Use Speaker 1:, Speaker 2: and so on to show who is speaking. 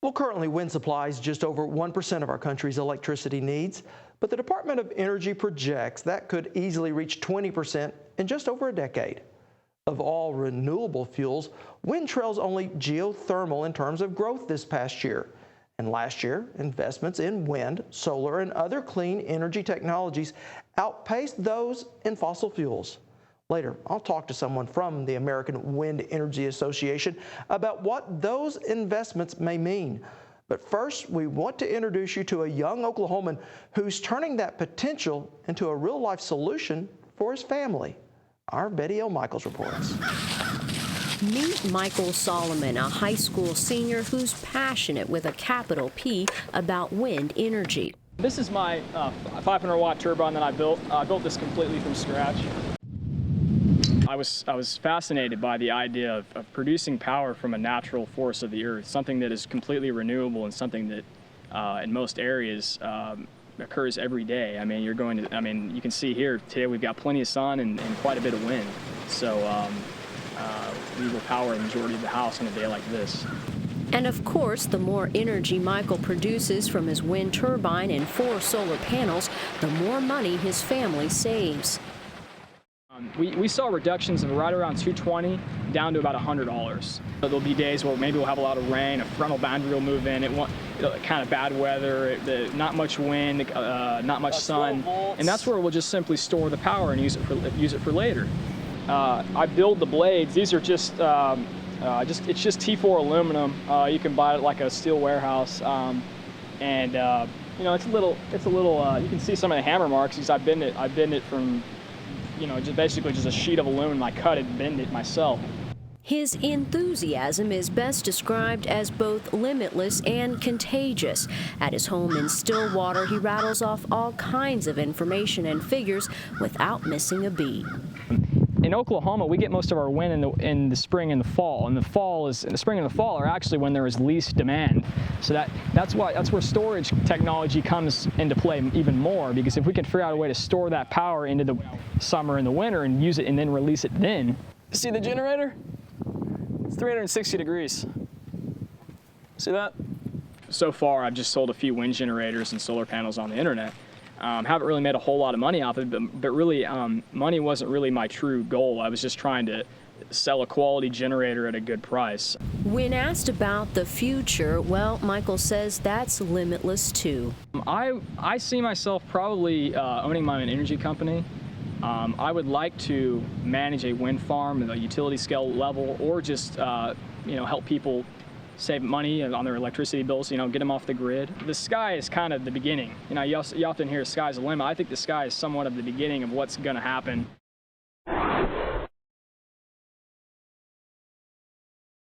Speaker 1: Well, currently wind supplies just over 1% of our country's electricity needs, but the Department of Energy projects that could easily reach 20% in just over a decade. Of all renewable fuels, wind trails only geothermal in terms of growth this past year. And last year, investments in wind, solar, and other clean energy technologies outpaced those in fossil fuels. Later, I'll talk to someone from the American Wind Energy Association about what those investments may mean. But first, we want to introduce you to a young Oklahoman who's turning that potential into a real-life solution for his family. Our Betty L. Michaels reports.
Speaker 2: Meet Michael Solomon, a high school senior who's passionate with a capital P about wind energy.
Speaker 3: This is my 500-watt turbine that I built. I built this completely from scratch. I was fascinated by the idea of producing power from a natural force of the earth, something that is completely renewable and something that in most areas occurs every day. I mean, you can see here today we've got plenty of sun and quite a bit of wind. So we will power the majority of the house on a day like this.
Speaker 2: And of course, the more energy Michael produces from his wind turbine and 4 solar panels, the more money his family saves.
Speaker 3: We saw reductions of right around $220 down to about $100. There'll be days where maybe we'll have a lot of rain, a frontal boundary will move in, kind of bad weather, not much wind, not much sun, and that's where we'll just simply store the power and use it for later. I build the blades. These are it's just T4 aluminum. You can buy it at like a steel warehouse, and you know, it's a little. You can see some of the hammer marks because I bend it from, you know, just basically just a sheet of aluminum. I cut it and bend it myself.
Speaker 2: His enthusiasm is best described as both limitless and contagious. At his home in Stillwater, he rattles off all kinds of information and figures without missing a beat.
Speaker 3: In Oklahoma, we get most of our wind in the spring and the fall. And the spring and the fall are actually when there is least demand. So that's where storage technology comes into play even more, because if we can figure out a way to store that power into the summer and the winter and use it and then release it then. See the generator? It's 360 degrees. See that? So far, I've just sold a few wind generators and solar panels on the internet. Haven't really made a whole lot of money off it, but really, money wasn't really my true goal. I was just trying to sell a quality generator at a good price.
Speaker 2: When asked about the future, well, Michael says that's limitless too.
Speaker 3: I see myself probably owning my own energy company. I would like to manage a wind farm at a utility scale level, or just help people save money on their electricity bills, get them off the grid. The sky is kind of the beginning. You often hear sky's the limit. I think the sky is somewhat of the beginning of what's going to happen.